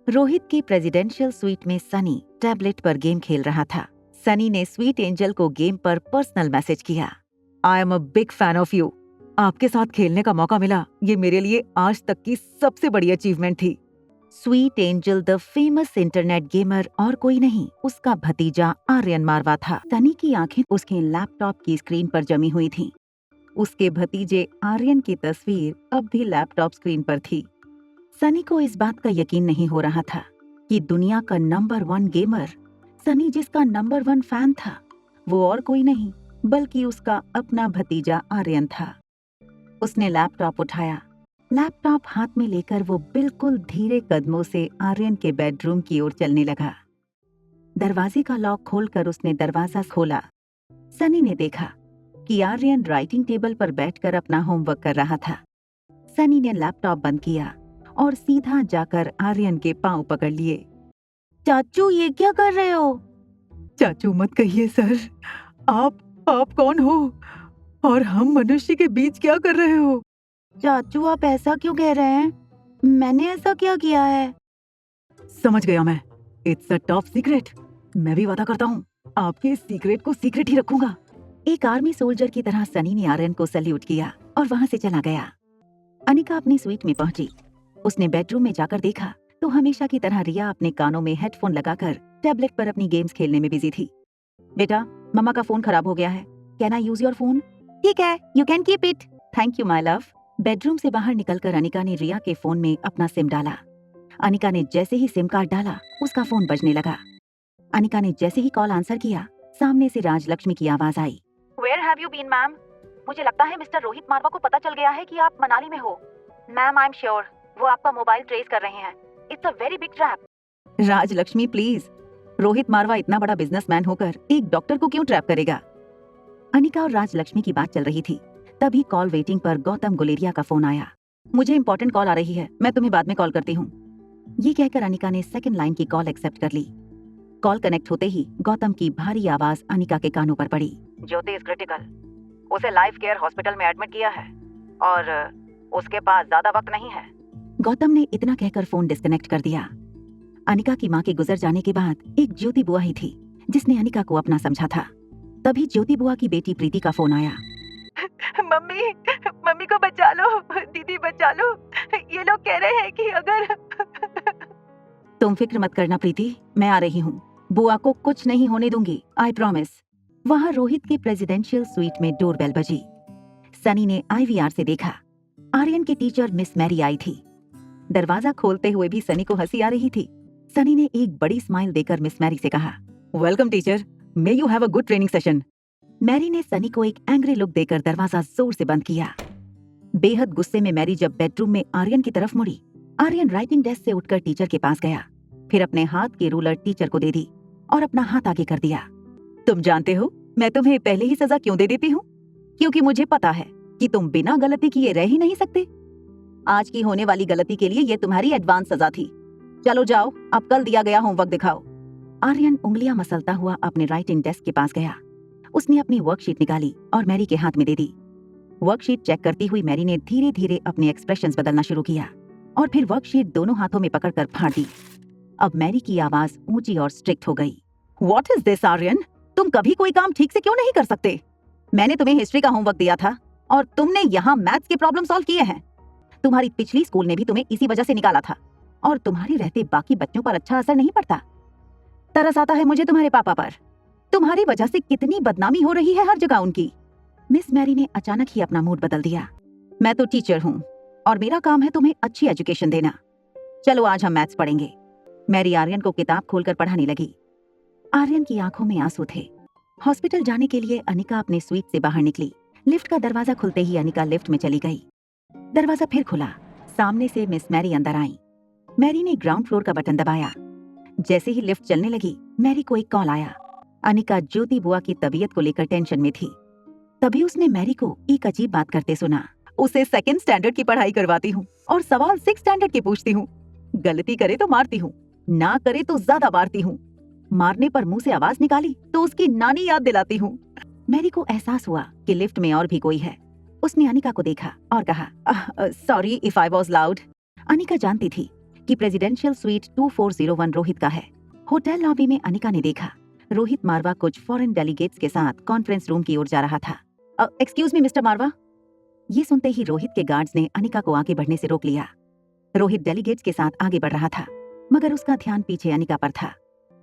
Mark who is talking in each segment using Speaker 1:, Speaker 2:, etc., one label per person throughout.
Speaker 1: रोहित की presidential suite में Sunny tablet पर गेम खेल रहा था। सनी ने स्वीट एंजल को गेम पर पर्सनल मैसेज किया। I am a big fan of you. आपके साथ खेलने का मौका मिला, ये मेरे लिए आज तक की सबसे बड़ी अचीवमेंट थी। Sweet angel the famous internet gamer और कोई नहीं, उसका भतीजा आर्यन मारवा था। सनी की आंखें उसके लैपटॉप की स्क्रीन पर जमी हुई थीं। उसके भतीजे आर्यन की तस्वीर अब भी लैपटॉप स्क्रीन पर थी। सनी को इस बात का यकीन नहीं हो रहा था कि दुनिया का नंबर 1 गेमर, सनी जिसका नंबर 1 फैन था, वो और कोई नहीं बल्कि उसका अपना भतीजा आर्यन था। उसने लैपटॉप उठाया। लैपटॉप हाथ में लेकर वो बिल्कुल धीरे कदमों से आर्यन के बेडरूम की ओर चलने लगा। दरवाजे का लॉक खोलकर उसने दरवाजा खोला। सनी ने देखा कि आर्यन राइटिंग टेबल पर बैठकर अपना होमवर्क कर रहा था। सनी ने लैपटॉप बंद किया और सीधा जाकर आर्यन के पांव पकड़ लिए। चाचू, ये क्या कर रहे हो?
Speaker 2: चाचू मत कहिए सर। आप कौन हो और हम मनुष्य के बीच क्या कर रहे हो?
Speaker 1: चाचू, आप ऐसा क्यों कह रहे हैं? मैंने ऐसा क्या किया है?
Speaker 2: समझ गया मैं। It's a top secret. मैं भी वादा करता हूँ आपके इस सीक्रेट को सीक्रेट ही रखूंगा।
Speaker 1: एक आर्मी सोल्जर की तरह सनी ने आर्यन को सल्यूट किया और वहाँ से चला गया। अनिका अपनी स्वीट में पहुंची। उसने बेडरूम में जाकर देखा तो हमेशा की तरह रिया अपने कानों में हेडफोन लगाकर टैबलेट पर अपनी गेम्स खेलने में बिजी थी। बेटा, मम्मा का फोन खराब हो गया है। Can I use your phone? ठीक है, you can keep it. Thank you my love. Bedroom से बाहर निकलकर अनिका ने रिया के फोन में अपना सिम डाला। अनिका ने जैसे ही सिम कार्ड डाला, उसका फोन बजने लगा। अनिका ने जैसे ही कॉल आंसर किया, सामने से राजलक्ष्मी की आवाज आई।
Speaker 3: Where have you been, ma'am? मुझे लगता है मिस्टर रोहित मारवा को पता चल गया है कि आप मनाली में हो। मैम, आई एम श्योर वो आपका मोबाइल ट्रेस कर रहे हैं। It's a very big trap.
Speaker 1: Rajlakshmi please, Rohit Marwah इतना बड़ा बिजनेसमैन होकर एक डॉक्टर को क्यों ट्रैप करेगा? अनिका और राजलक्ष्मी की बात चल रही थी, तभी कॉल वेटिंग पर गौतम गुलेरिया का फोन आया। मुझे इंपॉर्टेंट कॉल आ रही है, मैं तुम्हें बाद में कॉल करती हूँ। ये कहकर अनिका ने सेकंड लाइन की कॉल एक्सेप्ट कर ली। कॉल कनेक्ट होते ही गौतम की भारी आवाज अनिका के कानों पर पड़ी।
Speaker 3: ज्योति इज क्रिटिकल। उसे लाइफ केयर हॉस्पिटल में एडमिट किया है और उसके पास ज्यादा वक्त नहीं है।
Speaker 1: गौतम ने इतना कहकर फोन डिस्कनेक्ट कर दिया। अनिका की माँ के गुजर जाने के बाद एक ज्योति बुआ ही थी जिसने अनिका को अपना समझा था। तभी ज्योति बुआ की बेटी प्रीति का फोन आया।
Speaker 3: मम्मी को बचा लो, दीदी बचा लो। ये लोग कह रहे हैं कि अगर
Speaker 1: तुम फिक्र मत करना प्रीति, मैं आ रही हूँ। बुआ को कुछ नहीं होने दूंगी, आई प्रॉमिस। वहाँ रोहित के प्रेसिडेंशियल स्वीट में डोरबेल बजी। सनी ने आईवीआर से देखा। आर्यन की टीचर मिस मैरी आई थी। दरवाजा खोलते हुए भी सनी को हंसी आ रही थी। सनी ने एक बड़ी स्माइल देकर मिस मैरी से कहा,
Speaker 2: welcome teacher, may you have a good training session.
Speaker 1: Mary ने सनी को एक एंग्री लुक देकर दरवाजा जोर से बंद किया। बेहद गुस्से में मैरी जब बेडरूम में आर्यन की तरफ मुड़ी, आर्यन राइटिंग डेस्क से उठकर टीचर के पास गया, फिर अपने हाथ की रूलर टीचर को दे दी और अपना हाथ आगे कर दिया।
Speaker 2: तुम जानते हो मैं तुम्हें पहले ही सजा क्यों दे देती हूँ?
Speaker 1: क्योंकि मुझे पता है कि तुम बिना गलती किए रह ही नहीं सकते। आज की होने वाली गलती के लिए ये तुम्हारी एडवांस सजा थी। चलो जाओ, अब कल दिया गया होमवर्क दिखाओ। आर्यन उंगलियां मसलता हुआ अपने राइटिंग डेस्क के पास गया। उसने अपनी वर्कशीट निकाली और मैरी के हाथ में दे दी। वर्कशीट चेक करती हुई मैरी ने धीरे धीरे अपने एक्सप्रेशंस बदलना शुरू किया और फिर वर्कशीट दोनों हाथों में पकड़कर फाड़ दी। अब मैरी की आवाज ऊंची और स्ट्रिक्ट हो गई।
Speaker 2: What is this Aryan? तुम कभी कोई काम ठीक से क्यों नहीं कर सकते?
Speaker 1: मैंने तुम्हें हिस्ट्री का होमवर्क दिया था और तुमने यहाँ मैथ्स के प्रॉब्लम सॉल्व किए हैं। तुम्हारी पिछली स्कूल ने भी तुम्हें इसी वजह से निकाला था और तुम्हारे रहते बाकी बच्चों पर अच्छा असर नहीं पड़ता। तरस आता है मुझे तुम्हारे पापा पर। तुम्हारी वजह से कितनी बदनामी हो रही है हर जगह उनकी। मिस मैरी ने अचानक ही अपना मूड बदल दिया। मैं तो टीचर हूँ और मेरा काम है तुम्हें अच्छी एजुकेशन देना। चलो आज हम मैथ्स पढ़ेंगे। मैरी आर्यन को किताब खोलकर पढ़ाने लगी। आर्यन की आंखों में आंसू थे। हॉस्पिटल जाने के लिए अनिका अपने स्वीट से बाहर निकली। लिफ्ट का दरवाजा खुलते ही अनिका लिफ्ट में चली गई। दरवाजा फिर खुला। सामने से मिस मैरी अंदर आई। मैरी ने ग्राउंड फ्लोर का बटन दबाया। जैसे ही लिफ्ट चलने लगी, मैरी को एक कॉल आया। अनिका ज्योति बुआ की तबीयत को लेकर टेंशन में थी। तभी उसने मैरी को एक अजीब बात करते सुना।
Speaker 2: उसे 2nd स्टैंडर्ड की पढ़ाई करवाती हूँ और सवाल 6 स्टैंडर्ड के पूछती हूँ। गलती करे तो मारती हूँ, ना करे तो ज्यादा मारती हूँ। मारने पर मुंह से आवाज निकाली तो उसकी नानी याद दिलाती हूँ।
Speaker 1: मैरी को एहसास हुआ कि लिफ्ट में और भी कोई है। उसने अनिका को देखा और कहा,
Speaker 2: sorry if I was loud.
Speaker 1: Anika जानती थी कि प्रेसिडेंशियल स्वीट 2401 रोहित का है। होटल लॉबी में अनिका ने देखा रोहित मारवा कुछ फॉरेन डेलीगेट्स के साथ कॉन्फ्रेंस रूम की ओर जा रहा था।
Speaker 2: एक्सक्यूज मी मिस्टर मारवा।
Speaker 1: ये सुनते ही रोहित के गार्ड्स ने अनिका को आगे बढ़ने से रोक लिया। रोहित डेलीगेट्स के साथ आगे बढ़ रहा था, मगर उसका ध्यान पीछे अनिका पर था।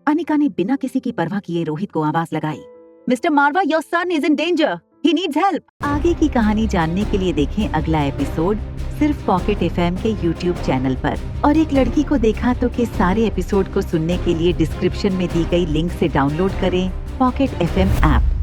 Speaker 1: अनिका ने बिना किसी की परवाह किए रोहित को आवाज लगाई,
Speaker 2: mister Marwa, your son is in danger, he needs help.
Speaker 1: आगे की कहानी जानने के लिए देखें अगला एपिसोड सिर्फ पॉकेट एफएम के यूट्यूब चैनल पर। और एक लड़की को देखा तो के सारे एपिसोड को सुनने के लिए डिस्क्रिप्शन में दी गई लिंक से डाउनलोड करें पॉकेट एफएम ऐप।